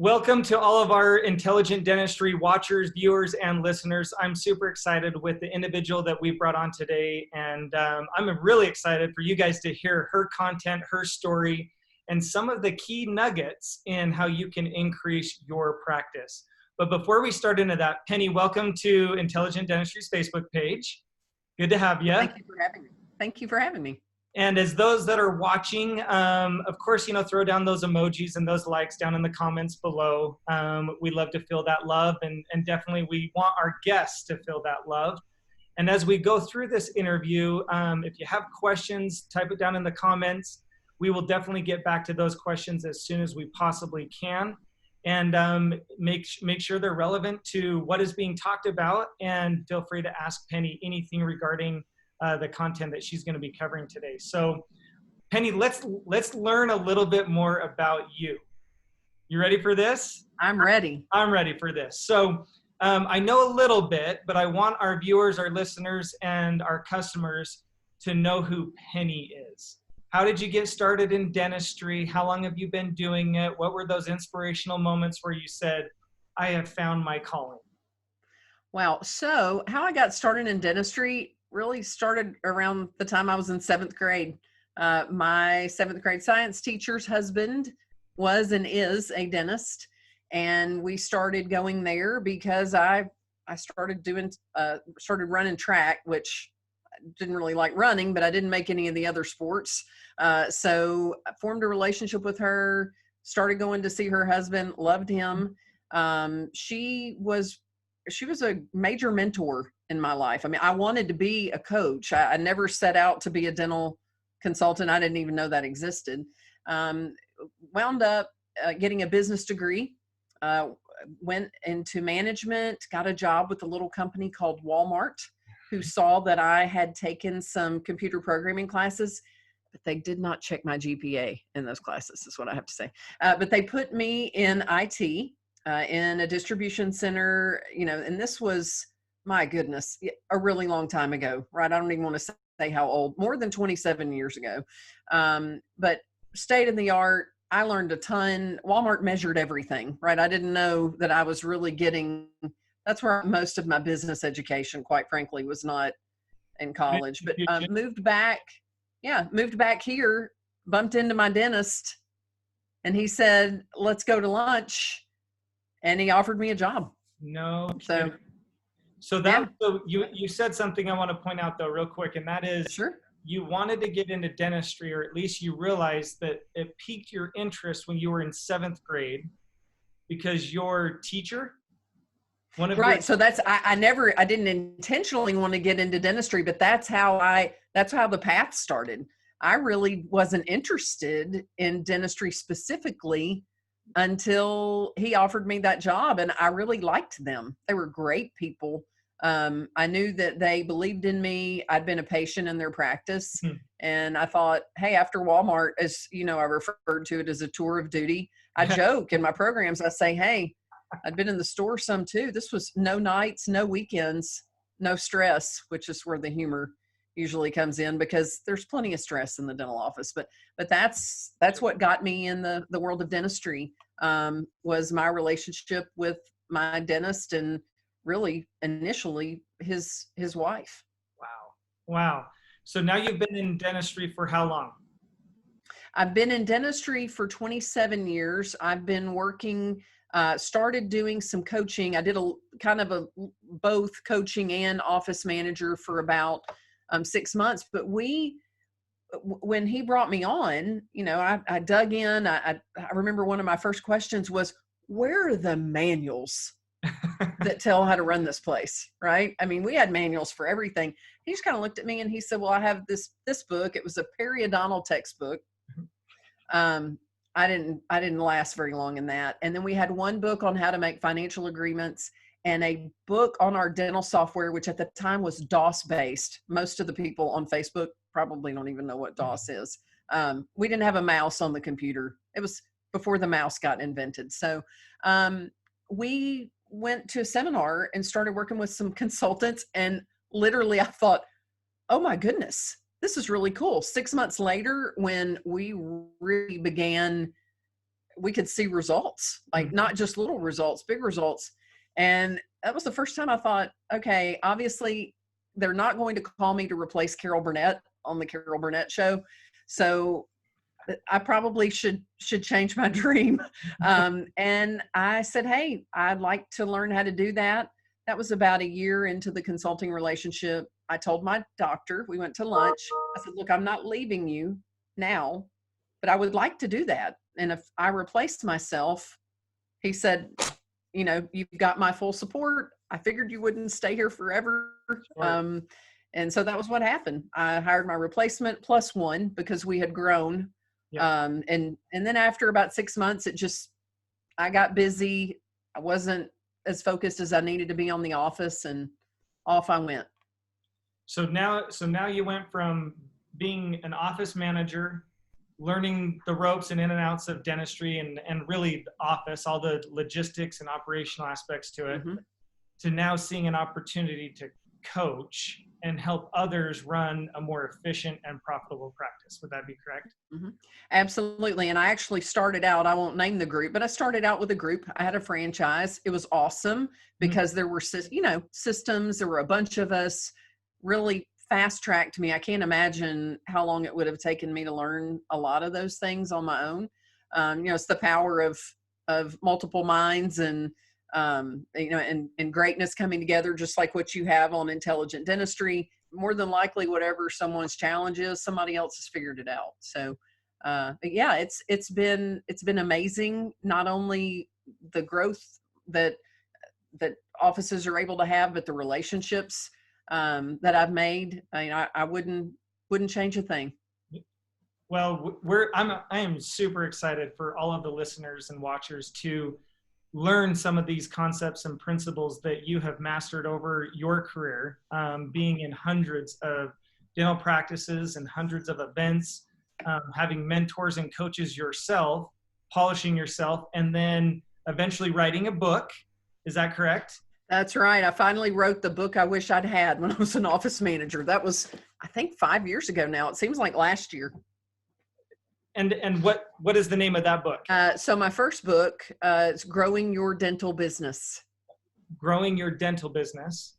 Welcome to all of our Intelligent Dentistry watchers, viewers, and listeners. I'm super excited with the individual that we brought on today, and I'm really excited for you guys to hear her content, her story, and some of the key nuggets in how you can increase your practice. But before we start into that, Penny, welcome to Intelligent Dentistry's Facebook page. Good to have you. Thank you for having me. Thank you for having me. And as those that are watching, of course, throw down those emojis and those likes down in the comments below. We love to feel that love, and definitely we want our guests to feel that love. And as we go through this interview, if you have questions, type it down in the comments. We will definitely get back to those questions as soon as we possibly can. And make sure they're relevant to what is being talked about. And feel free to ask Penny anything regarding the content that she's going to be covering today. So Penny, let's learn a little bit more about you. You ready for this? I'm ready. I'm ready for this. So I know a little bit, but I want our viewers, our listeners, and our customers to know who Penny is. How did you get started in dentistry? How long have you been doing it? What were those inspirational moments where you said, I have found my calling? Wow. So how I got started in dentistry really started around the time I was in 7th grade. My 7th grade science teacher's husband was and is a dentist. And we started going there because I started running track, which I didn't really like running, but I didn't make any of the other sports. So I formed a relationship with her, started going to see her husband, loved him. She was a major mentor in my life. I mean, I wanted to be a coach. I never set out to be a dental consultant. I didn't even know that existed. Wound up getting a business degree, went into management, got a job with a little company called Walmart, who saw that I had taken some computer programming classes, but they did not check my GPA in those classes, is what I have to say. But they put me in IT, in a distribution center, and this was, my goodness, a really long time ago, right? I don't even want to say how old, more than 27 years ago. But state of the art, I learned a ton. Walmart measured everything, right? I didn't know that I was really that's where most of my business education, quite frankly, was not in college. But moved back here, bumped into my dentist, and he said, let's go to lunch. And he offered me a job. No kidding. So you said something I want to point out though real quick, and that is, sure, you wanted to get into dentistry, or at least you realized that it piqued your interest when you were in 7th grade because your teacher, so that's, I didn't intentionally want to get into dentistry, but that's how the path started. I really wasn't interested in dentistry specifically until he offered me that job, and I really liked them. They were great people. I knew that they believed in me. I'd been a patient in their practice. And I thought, hey, after Walmart, as you know, I referred to it as a tour of duty. I joke in my programs, I say, hey, I'd been in the store some too. This was no nights, no weekends, no stress, which is where the humor usually comes in, because there's plenty of stress in the dental office. But that's what got me in the world of dentistry, was my relationship with my dentist, and really initially his wife. Wow. So now you've been in dentistry for how long? I've been in dentistry for 27 years. I've been working, started doing some coaching. I did a kind of both coaching and office manager for about 6 months. But when he brought me on, I dug in. I remember one of my first questions was, where are the manuals that tell how to run this place, right? I mean, we had manuals for everything. He just kind of looked at me and he said, well, I have this book. It was a periodontal textbook. I didn't last very long in that. And then we had one book on how to make financial agreements, and a book on our dental software, which at the time was DOS based. Most of the people on Facebook probably don't even know what DOS is. We didn't have a mouse on the computer. It was before the mouse got invented. So we went to a seminar and started working with some consultants, and literally I thought, oh my goodness, this is really cool. 6 months later, when we really began we could see results, like not just little results, big results. And that was the first time I thought, okay, obviously they're not going to call me to replace Carol Burnett on the Carol Burnett show. So I probably should change my dream. And I said, hey, I'd like to learn how to do that. That was about a year into the consulting relationship. I told my doctor, we went to lunch. I said, look, I'm not leaving you now, but I would like to do that. And if I replaced myself, he said, you know, you've got my full support. I figured you wouldn't stay here forever. Sure. And so that was what happened. I hired my replacement plus one because we had grown. Yeah. And then after about 6 months, I got busy. I wasn't as focused as I needed to be on the office, and off I went. So now you went from being an office manager, learning the ropes and in and outs of dentistry and really the office, all the logistics and operational aspects to it, to now seeing an opportunity to coach and help others run a more efficient and profitable practice. Would that be correct? Absolutely. And I actually started out, I won't name the group, but I started out with a group. I had a franchise. It was awesome because there were, systems. There were a bunch of us, really fast tracked me. I can't imagine how long it would have taken me to learn a lot of those things on my own. It's the power of multiple minds and greatness coming together, just like what you have on intelligent dentistry. More than likely, whatever someone's challenge is, somebody else has figured it out. So, it's been amazing. Not only the growth that offices are able to have, but the relationships that I've made. I wouldn't change a thing. Well, I am super excited for all of the listeners and watchers to learn some of these concepts and principles that you have mastered over your career, being in hundreds of dental practices and hundreds of events, having mentors and coaches yourself, polishing yourself, and then eventually writing a book. Is that correct? That's right. I finally wrote the book I wish I'd had when I was an office manager. That was, I think, 5 years ago now. It seems like last year. And what is the name of that book? So my first book is Growing Your Dental Business. Growing Your Dental Business.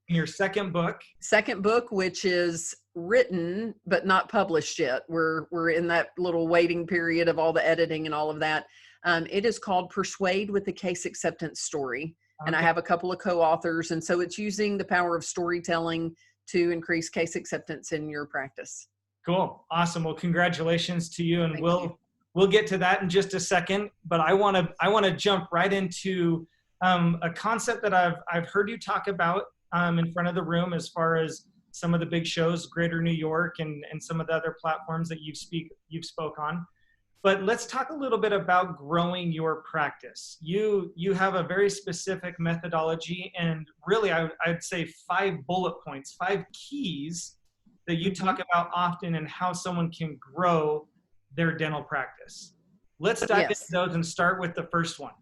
Your second book? Second book, which is written but not published yet. We're in that little waiting period of all the editing and all of that. It is called Persuade with the Case Acceptance Story. Okay. And I have a couple of co-authors. And so it's using the power of storytelling to increase case acceptance in your practice. Cool. Awesome. Well, congratulations to you. And Thank we'll get to that in just a second, but I want to jump right into a concept that I've heard you talk about in front of the room, as far as some of the big shows, Greater New York and some of the other platforms that you've spoke on. But let's talk a little bit about growing your practice. You have a very specific methodology, and really I'd say 5 bullet points, 5 keys that you talk about often, and how someone can grow their dental practice. Let's dive into those and start with the first one.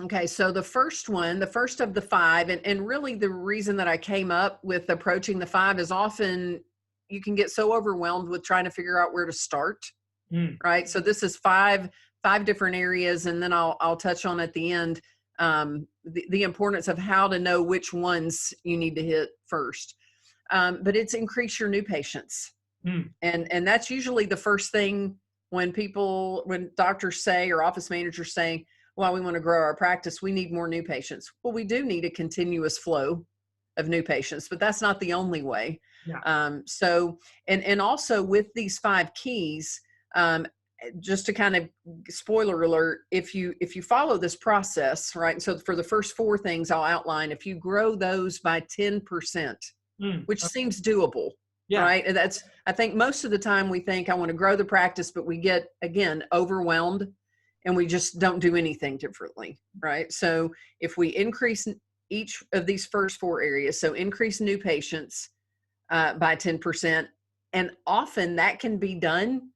Okay, so the first of the 5, and really the reason that I came up with approaching the 5 is often you can get so overwhelmed with trying to figure out where to start, right? So this is five different areas, and then I'll touch on at the end the importance of how to know which ones you need to hit first. But it's increase your new patients. And that's usually the first thing when doctors say, or office managers say, well, we want to grow our practice, we need more new patients. Well, we do need a continuous flow of new patients, but that's not the only way. Yeah. So, and also with these 5 keys, just to kind of spoiler alert, if you follow this process, right? So for the first 4 things I'll outline, if you grow those by 10%, which seems doable, right? And I think most of the time we think I want to grow the practice, but we get, again, overwhelmed and we just don't do anything differently, right? So if we increase each of these first 4 areas, so increase new patients by 10%, and often that can be done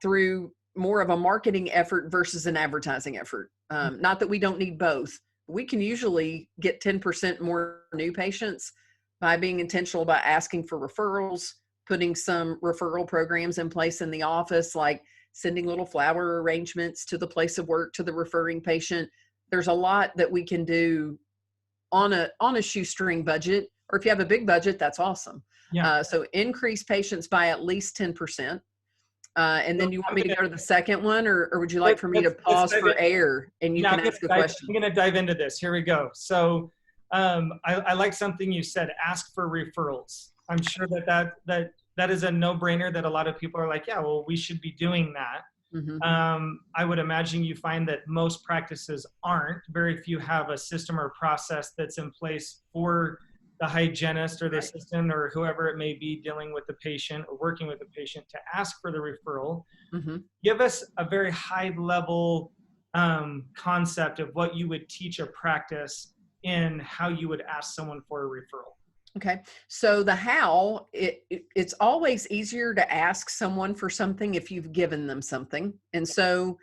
through more of a marketing effort versus an advertising effort. Not that we don't need both. We can usually get 10% more new patients by being intentional about asking for referrals, putting some referral programs in place in the office, like sending little flower arrangements to the place of work, to the referring patient. There's a lot that we can do on a shoestring budget, or if you have a big budget, that's awesome. Yeah. So increase patients by at least 10%. And So then you want I'm me to gonna go to the second one, or would you like for me to let's pause dive in. for air and you Yeah, can ask a question? I'm gonna dive into this. Here we go. So I like something you said. Ask for referrals. I'm sure that is a no-brainer. That a lot of people are like, yeah, well, we should be doing that. Mm-hmm. I would imagine you find that most practices aren't. Very few have a system or process that's in place for the hygienist or the assistant or whoever it may be dealing with the patient or working with the patient to ask for the referral. Mm-hmm. Give us a very high level concept of what you would teach a practice in how you would ask someone for a referral. Okay. So the how, it's always easier to ask someone for something if you've given them something. And so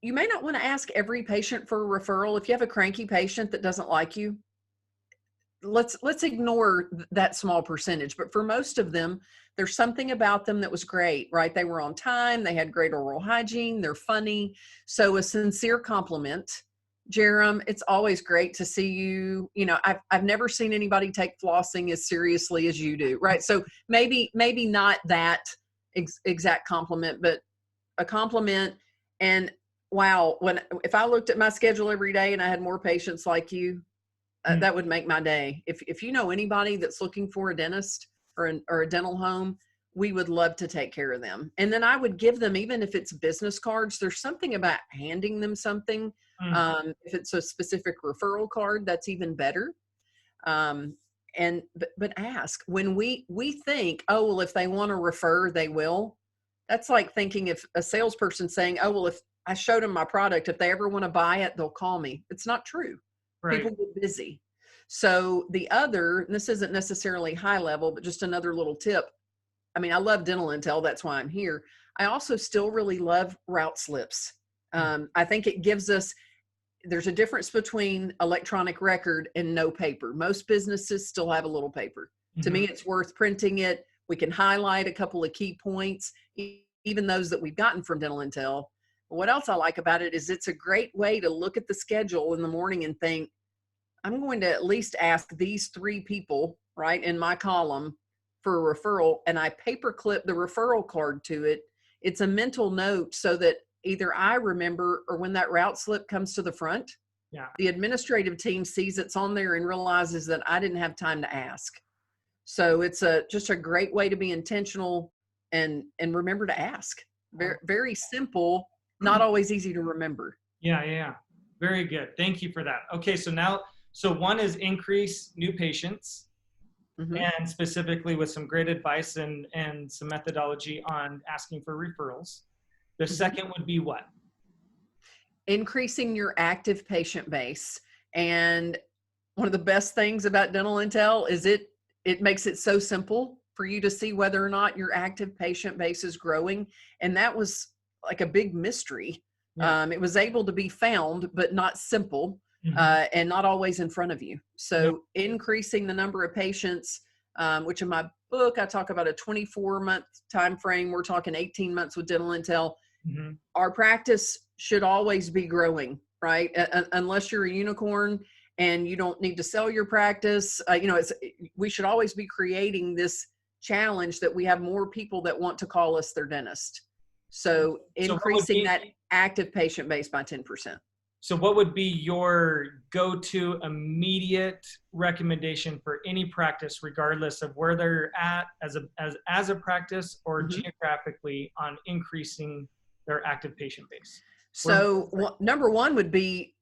you may not want to ask every patient for a referral. If you have a cranky patient that doesn't like you, let's ignore that small percentage. But for most of them, there's something about them that was great, right? They were on time. They had great oral hygiene. They're funny. So a sincere compliment. Jerem, it's always great to see you. You know, I've never seen anybody take flossing as seriously as you do, right? So maybe not that exact compliment, but a compliment. And wow, if I looked at my schedule every day and I had more patients like you, that would make my day. If you know anybody that's looking for a dentist or a dental home, we would love to take care of them. And then I would give them, even if it's business cards, there's something about handing them something. If it's a specific referral card, that's even better. But ask. When we think, oh, well, if they want to refer, they will. That's like thinking if a salesperson saying, oh, well, if I showed them my product, if they ever want to buy it, they'll call me. It's not true. Right. People get busy. So the other, and this isn't necessarily high level, but just another little tip. I mean, I love dental intel. That's why I'm here. I also still really love route slips. I think it gives us, there's a difference between electronic record and no paper. Most businesses still have a little paper. To me, it's worth printing it. We can highlight a couple of key points, even those that we've gotten from dental intel. What else I like about it is it's a great way to look at the schedule in the morning and think, I'm going to at least ask these 3 people, right, in my column for a referral, and I paper clip the referral card to it. It's a mental note so that either I remember or when that route slip comes to the front, the administrative team sees it's on there and realizes that I didn't have time to ask. So it's just a great way to be intentional and remember to ask. Very, very simple, not always easy to remember. Yeah. Very good. Thank you for that. Okay, so one is increase new patients, and specifically with some great advice and some methodology on asking for referrals. The second would be what? Increasing your active patient base. And one of the best things about dental intel is it makes it so simple for you to see whether or not your active patient base is growing. And that was like a big mystery. It was able to be found, but not simple, and not always in front of you. So increasing the number of patients, which in my book, I talk about a 24-month time frame. We're talking 18 months with dental intel. Our practice should always be growing, right? Unless you're a unicorn and you don't need to sell your practice. We should always be creating this challenge that we have more people that want to call us their dentist. So increasing that active patient base by 10%. So what would be your go-to immediate recommendation for any practice, regardless of where they're at as a practice or geographically, on increasing their active patient base? So number one would be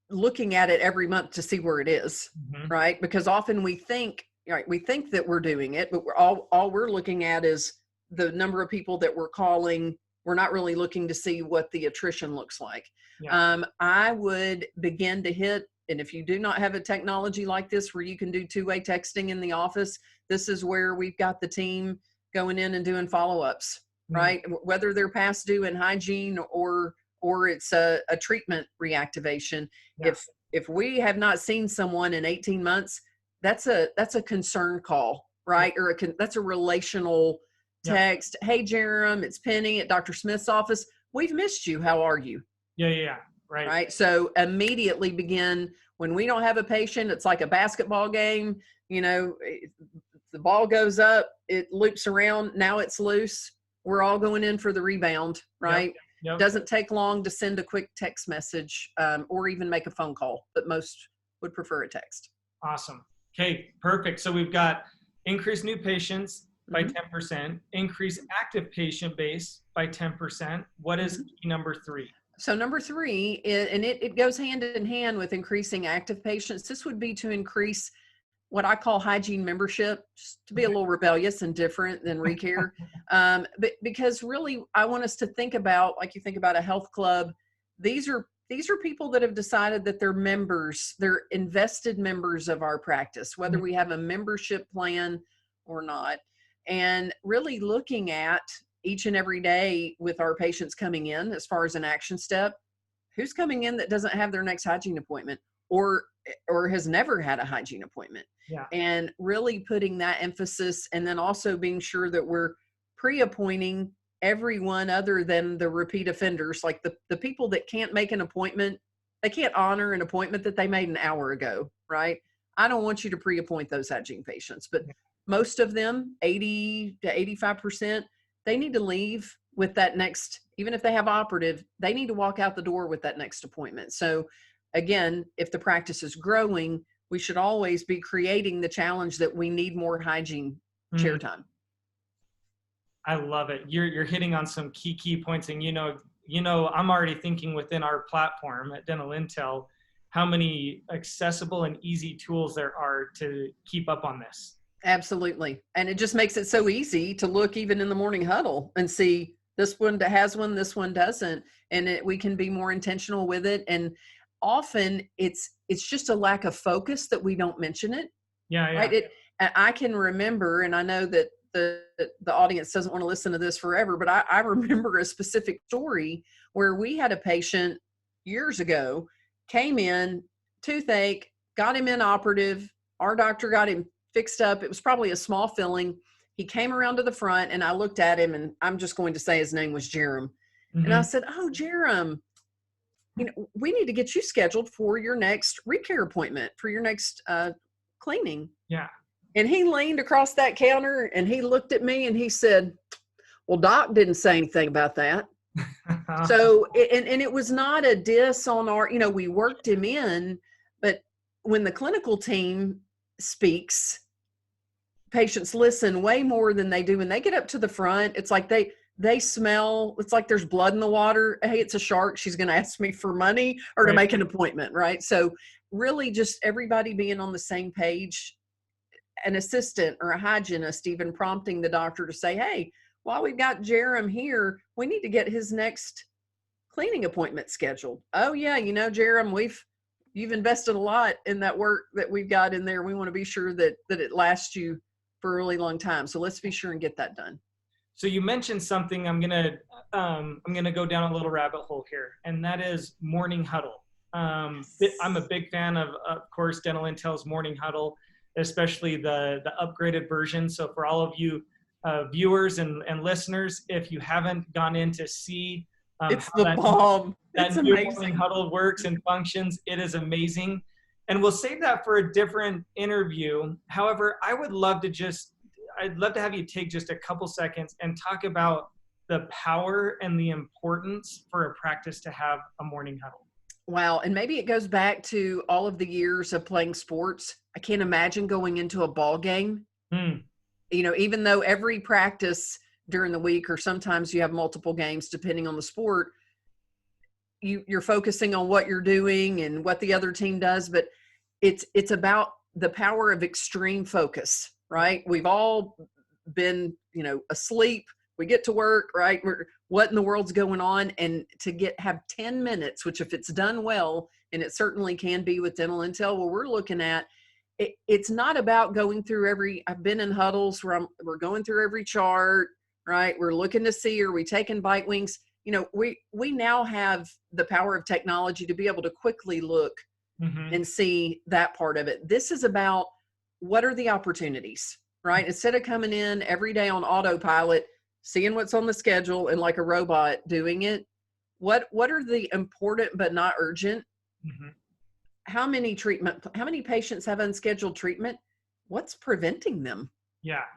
looking at it every month to see where it is, right? Because often we think that we're doing it, but all we're looking at is the number of people that we're calling. We're not really looking to see what the attrition looks like. I would begin to hit, and if you do not have a technology like this where you can do two-way texting in the office, this is where we've got the team going in and doing follow-ups, right? Whether they're past due in hygiene or it's a treatment reactivation. If we have not seen someone in 18 months, that's a concern call, right? Or that's a relational Yep. text, hey, Jerem, it's Penny at Dr. Smith's office. We've missed you. How are you? Yeah. Right. Right. So immediately begin when we don't have a patient, it's like a basketball game. The ball goes up, it loops around. Now it's loose. We're all going in for the rebound, right? Yep. Doesn't take long to send a quick text message or even make a phone call, but most would prefer a text. Awesome. Okay, perfect. So we've got increased new patients by Mhm. 10%, increase active patient base by 10%. What is key number 3? So number 3, and it goes hand in hand with increasing active patients. This would be to increase what I call hygiene membership, just to be a little rebellious and different than recare. But because really, I want us to think about, like you think about a health club, these are people that have decided that they're members, they're invested members of our practice, whether we have a membership plan or not. And really looking at each and every day with our patients coming in, as far as an action step, who's coming in that doesn't have their next hygiene appointment or has never had a hygiene appointment. Yeah. And really putting that emphasis, and then also being sure that we're pre-appointing everyone other than the repeat offenders, like the people that can't make an appointment, they can't honor an appointment that they made an hour ago, right? I don't want you to pre-appoint those hygiene patients, but most of them, 80 to 85%, they need to leave with that next, even if they have operative, they need to walk out the door with that next appointment. So again, if the practice is growing, we should always be creating the challenge that we need more hygiene chair time. I love it. You're hitting on some key points, and I'm already thinking within our platform at Dental Intel how many accessible and easy tools there are to keep up on this. Absolutely. And it just makes it so easy to look even in the morning huddle and see this one has one, this one doesn't, and we can be more intentional with it. And often it's just a lack of focus that we don't mention it. Yeah. Right. I can remember, and I know that the audience doesn't want to listen to this forever, but I remember a specific story where we had a patient years ago, came in, toothache, got him in operative. Our doctor got him fixed up. It was probably a small filling. He came around to the front, and I looked at him, and I'm just going to say his name was Jerem. And I said, "Oh, Jerem, we need to get you scheduled for your next recare appointment, for your next cleaning." Yeah. And he leaned across that counter and he looked at me and he said, "Well, Doc didn't say anything about that." So, and it was not a diss on our, we worked him in, but when the clinical team speaks, patients listen way more than they do when they get up to the front. It's like they smell, it's like there's blood in the water. Hey, it's a shark. She's going to ask me for money or to make an appointment, right? So really just everybody being on the same page, an assistant or a hygienist even prompting the doctor to say, "Hey, while we've got Jerem here, we need to get his next cleaning appointment scheduled." "Oh yeah, Jerem, you've invested a lot in that work that we've got in there. We want to be sure that it lasts you for a really long time. So let's be sure and get that done." So you mentioned something. I'm gonna go down a little rabbit hole here, and that is Morning Huddle. I'm a big fan of course, Dental Intel's Morning Huddle, especially the upgraded version. So for all of you viewers and listeners, if you haven't gone in to see it's how the bomb. That It's new amazing. Morning Huddle works and functions, it is amazing. And we'll save that for a different interview. However, I'd love to have you take just a couple seconds and talk about the power and the importance for a practice to have a Morning Huddle. Wow. And maybe it goes back to all of the years of playing sports. I can't imagine going into a ball game. Even though every practice during the week, or sometimes you have multiple games depending on the sport, you're focusing on what you're doing and what the other team does, but it's about the power of extreme focus, right? We've all been, asleep. We get to work, right? What in the world's going on? And to have 10 minutes, which if it's done well, and it certainly can be with Dental Intel, well, we're looking at, it's not about going through I've been in huddles where we're going through every chart, right? We're looking to see, are we taking bite wings? We now have the power of technology to be able to quickly look and see that part of it. This is about what are the opportunities, right? Instead of coming in every day on autopilot, seeing what's on the schedule and like a robot doing it. What are the important but not urgent? Mm-hmm. How many patients have unscheduled treatment? What's preventing them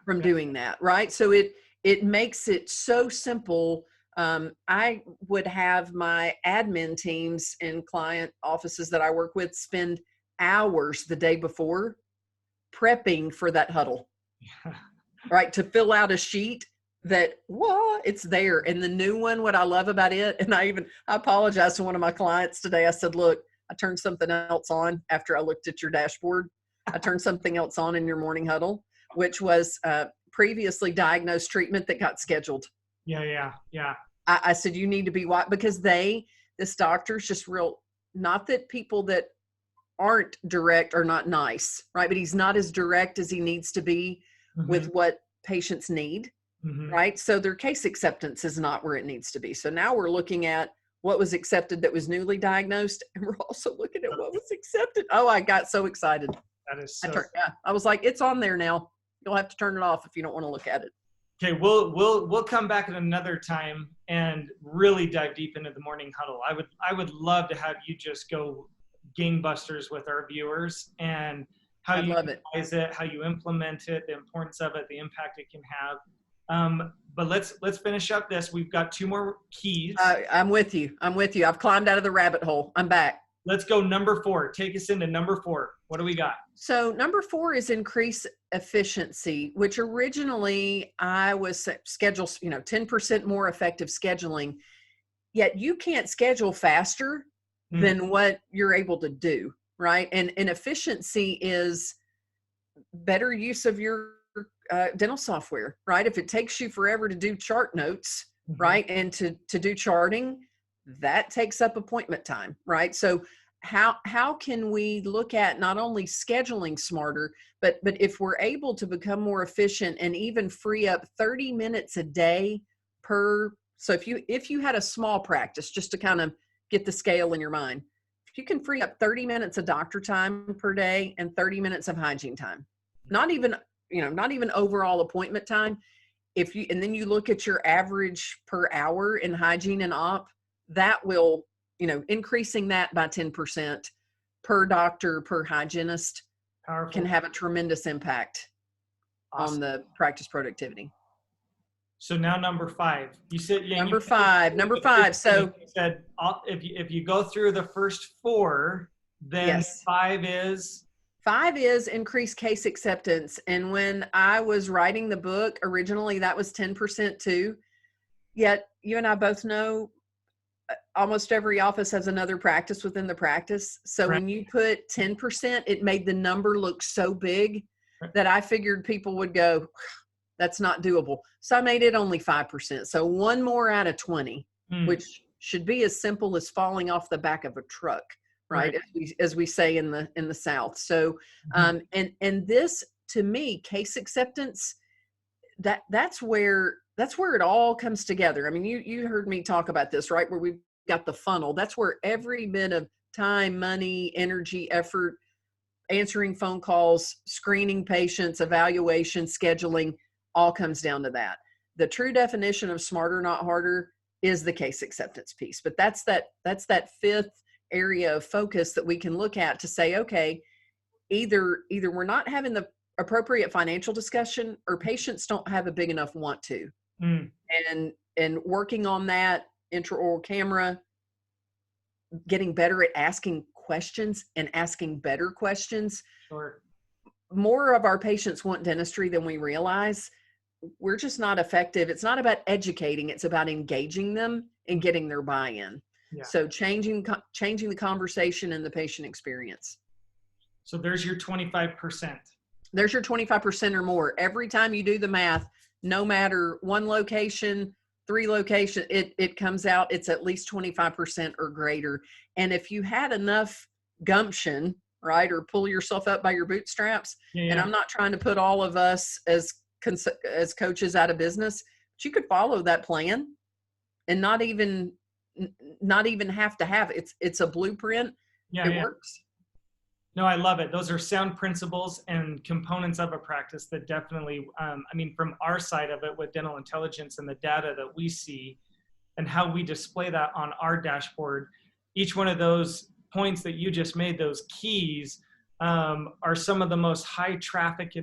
from doing that, right? So it makes it so simple. I would have my admin teams in client offices that I work with spend hours the day before prepping for that huddle, right? To fill out a sheet that it's there. And the new one, what I love about it, and I apologized to one of my clients today. I said, look, I turned something else on after I looked at your dashboard. I turned something else on in your morning huddle, which was previously diagnosed treatment that got scheduled. Yeah. I said, you need to be because this doctor's just not that people that aren't direct are not nice, right? But he's not as direct as he needs to be with what patients need, right? So their case acceptance is not where it needs to be. So now we're looking at what was accepted that was newly diagnosed, and we're also looking at what was accepted. Oh, I got so excited. That is so I was like, it's on there now. You'll have to turn it off if you don't want to look at it. Okay, we'll come back at another time and really dive deep into the morning huddle. I would love to have you just go gangbusters with our viewers and how you utilize it, how you implement it, the importance of it, the impact it can have. But let's finish up this. We've got 2 more keys. I'm with you. I've climbed out of the rabbit hole. I'm back. Let's go number 4. Take us into number 4. What do we got? So number 4 is increase efficiency, which originally I was scheduled, 10% more effective scheduling. Yet you can't schedule faster than what you're able to do, right? And efficiency is better use of your dental software, right? If it takes you forever to do chart notes, right, and to do charting, that takes up appointment time, right? So how can we look at not only scheduling smarter, but if we're able to become more efficient and even free up 30 minutes a day so if you had a small practice, just to kind of get the scale in your mind, if you can free up 30 minutes of doctor time per day and 30 minutes of hygiene time, not even overall appointment time. And then you look at your average per hour in hygiene and op, that will, increasing that by 10% per doctor, per hygienist can have a tremendous impact on the practice productivity. So now number 5, you said, number five. So you said if you go through the first 4, then 5 is? 5 is increased case acceptance. And when I was writing the book, originally that was 10% too. Yet you and I both know almost every office has another practice within the practice. So when you put 10%, it made the number look so big that I figured people would go, that's not doable. So I made it only 5%. So 1 more out of 20, which should be as simple as falling off the back of a truck, right? As we say in the South. So, and this, to me, case acceptance, that's where it all comes together. I mean, you heard me talk about this, right? Where we've got the funnel. That's where every bit of time, money, energy, effort, answering phone calls, screening patients, evaluation, scheduling, all comes down to that. The true definition of smarter, not harder is the case acceptance piece. But that's that 5th area of focus that we can look at to say, okay, either we're not having the appropriate financial discussion or patients don't have a big enough want to. And working on that intraoral camera, getting better at asking questions and asking better questions. Sure. More of our patients want dentistry than we realize. We're just not effective. It's not about educating. It's about engaging them and getting their buy-in. Yeah. So changing the conversation and the patient experience. So there's your 25%. There's your 25% or more. Every time you do the math, no matter 1 location, 3 locations, it comes out, it's at least 25% or greater. And if you had enough gumption, right, or pull yourself up by your bootstraps, and I'm not trying to put all of us as coaches out of business, but you could follow that plan and not even have to have it. It's a blueprint. It works. No, I love it. Those are sound principles and components of a practice that definitely, I mean, from our side of it with dental intelligence and the data that we see and how we display that on our dashboard, each one of those points that you just made, those keys, are some of the most high trafficked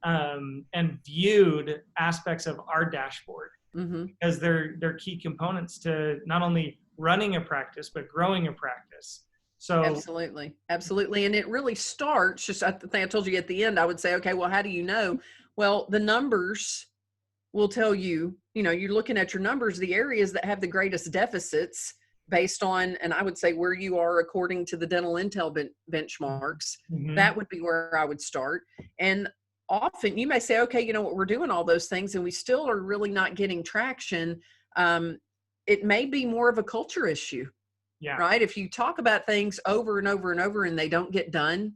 and viewed aspects of our dashboard, because they're key components to not only running a practice, but growing a practice. So Absolutely. Absolutely. And it really starts just, I think I told you at the end, I would say, okay, well, how do you know? Well, the numbers will tell you, you know, you're looking at your numbers, the areas that have the greatest deficits based on, and I would say where you are according to the dental intel benchmarks, that would be where I would start. And often you may say, okay, you know what, we're doing all those things and we still are really not getting traction. It may be more of a culture issue. yeah, Right? If you talk about things over and over and over and they don't get done,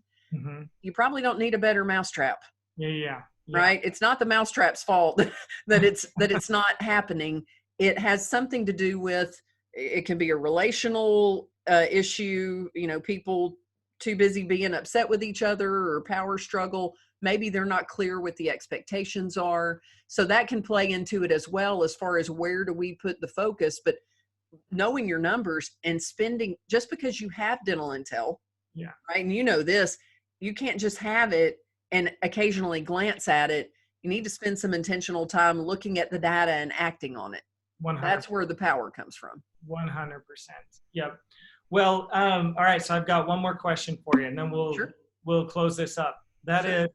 you probably don't need a better mousetrap. yeah. Right? It's not the mousetrap's fault that it's not happening. It has something to do with, it can be a relational issue, you know, people too busy being upset with each other or power struggle. Maybe they're not clear what the expectations are. So that can play into it as well, as far as where do we put the focus. But knowing your numbers and spending, just because you have dental intel, right? And you know this, you can't just have it and occasionally glance at it. You need to spend some intentional time looking at the data and acting on it. 100%. That's where the power comes from. 100%. Yep. Well, all right. So I've got one more question for you, and then we'll close this up. That is,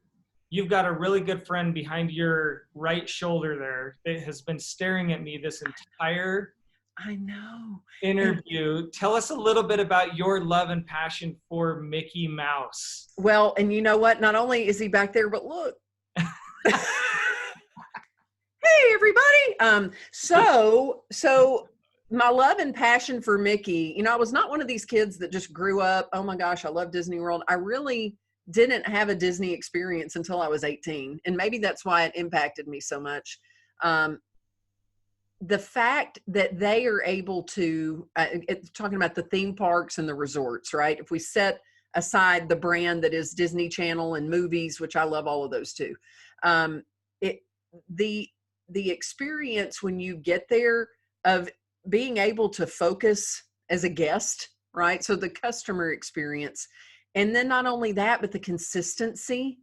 you've got a really good friend behind your right shoulder there that has been staring at me this entire interview. Tell us a little bit about your love and passion for Mickey Mouse. Well, and you know what? Not only is he back there, but look. Hey, everybody. So my love and passion for Mickey, you know, I was not one of these kids that just grew up, oh my gosh, I love Disney World. I really didn't have a Disney experience until I was 18. And maybe that's why it impacted me so much. The fact that they are able to, talking about the theme parks and the resorts, right? If we set aside the brand that is Disney Channel and movies, which I love all of those too, the experience when you get there of being able to focus as a guest, right? So the customer experience, and then not only that, but the consistency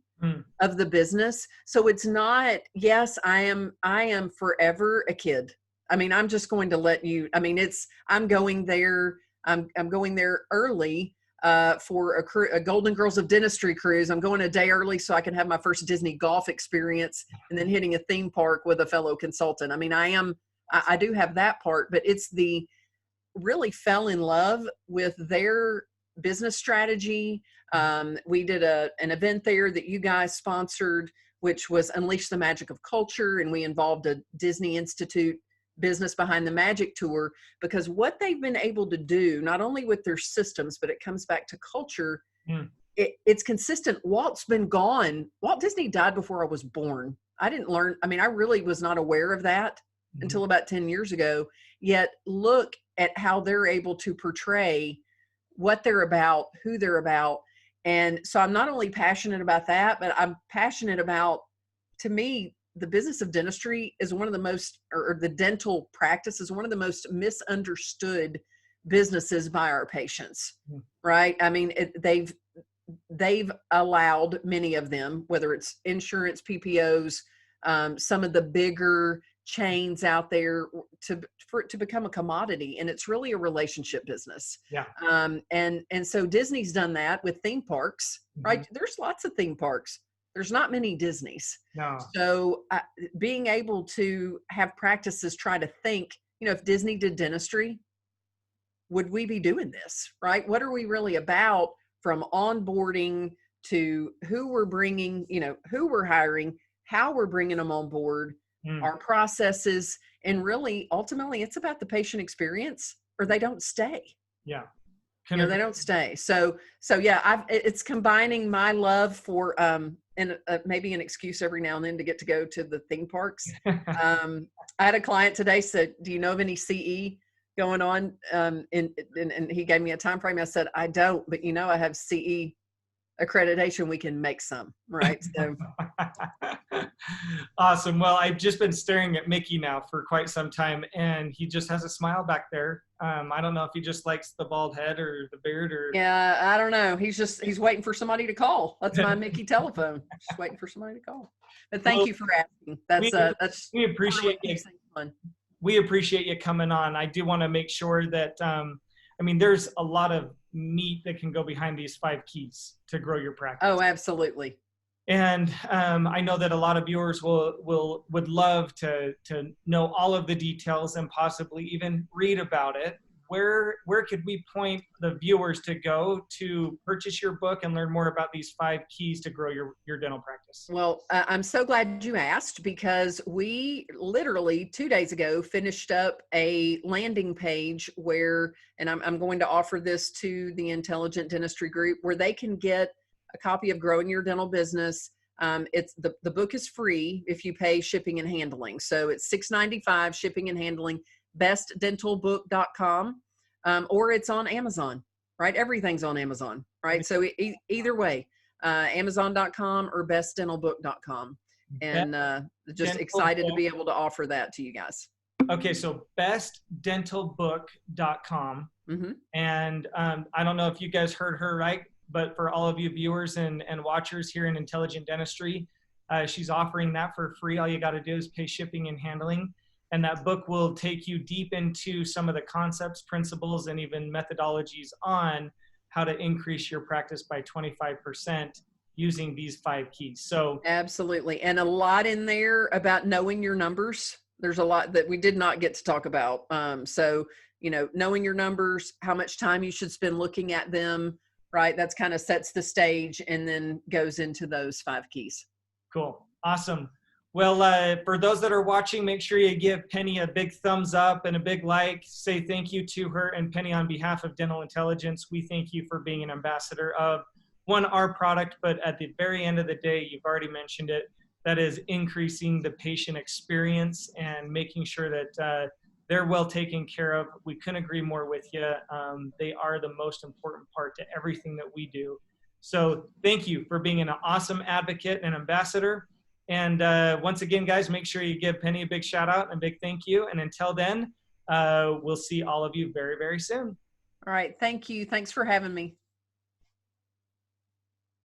of the business. So it's not, yes, I am forever a kid. I mean, I'm just going to let you, I mean, I'm going there early for a Golden Girls of Dentistry cruise. I'm going a day early so I can have my first Disney golf experience, and then hitting a theme park with a fellow consultant. I mean, I do have that part, but it's really fell in love with their business strategy. We did an event there that you guys sponsored, which was Unleash the Magic of Culture. And we involved a Disney Institute business behind the Magic Tour, because what they've been able to do, not only with their systems, but it comes back to culture. It's consistent. Walt's been gone. Walt Disney died before I was born. I really was not aware of that until about 10 years ago. Yet look at how they're able to portray what they're about, who they're about. And so I'm not only passionate about that, but I'm passionate about, to me, the business of dentistry is one of the most, or the dental practice is one of the most misunderstood businesses by our patients, right? I mean, they've allowed many of them, whether it's insurance, PPOs, some of the bigger chains out there, to become a commodity, and it's really a relationship business. And so Disney's done that with theme parks, right? There's lots of theme parks. There's not many Disneys. No. So being able to have practices try to think, you know, if Disney did dentistry, would we be doing this, right? What are we really about, from onboarding to who we're bringing, you know, who we're hiring, how we're bringing them on board, our processes, and really, ultimately, it's about the patient experience, or they don't stay. Yeah. They don't stay. So yeah, it's combining my love for, and maybe an excuse every now and then to go to the theme parks. I had a client today said, do you know of any CE going on? And he gave me a time frame. I said, I don't, but you know, I have CE accreditation, we can make some, right? So Awesome. Well, I've just been staring at Mickey now for quite some time, and he just has a smile back there. I don't know if he just likes the bald head or the beard or. yeah, I don't know. He's waiting for somebody to call. That's my Mickey telephone. Just waiting for somebody to call. But thank Well, you for asking. That's we appreciate you. fun. We appreciate you coming on. I do want to make sure that, I mean, there's a lot of meat that can go behind these 5 keys to grow your practice. Oh, absolutely. And I know that a lot of viewers would love to know all of the details and possibly even read about it. Where could we point the viewers to go to purchase your book and learn more about these 5 keys to grow your dental practice? Well, I'm so glad you asked, because we literally 2 days ago finished up a landing page where, and I'm going to offer this to the Intelligent Dentistry group, where they can get a copy of Growing Your Dental Business. It's the book is free if you pay shipping and handling. So it's $6.95 shipping and handling, bestdentalbook.com, or it's on Amazon, right? Everything's on Amazon, right? So either way, Amazon.com or bestdentalbook.com. And just excited to be able to offer that to you guys. Okay, so bestdentalbook.com. Mm-hmm. And I don't know if you guys heard her right, but for all of you viewers and watchers here in Intelligent Dentistry, she's offering that for free. All you got to do is pay shipping and handling. And that book will take you deep into some of the concepts, principles, and even methodologies on how to increase your practice by 25% using these 5 keys. So absolutely. And a lot in there about knowing your numbers. There's a lot that we did not get to talk about. So, knowing your numbers, how much time you should spend looking at them, right? That's kind of sets the stage and then goes into those 5 keys. Cool. Awesome. Well, for those that are watching, make sure you give Penny a big thumbs up and a big like. Say thank you to her. And Penny, on behalf of Dental Intelligence, we thank you for being an ambassador of our product, but at the very end of the day, you've already mentioned it, that is increasing the patient experience and making sure that they're well taken care of. We couldn't agree more with you. They are the most important part to everything that we do. So thank you for being an awesome advocate and ambassador. And once again, guys, make sure you give Penny a big shout out and a big thank you. And until then, we'll see all of you very, very soon. All right. Thank you. Thanks for having me.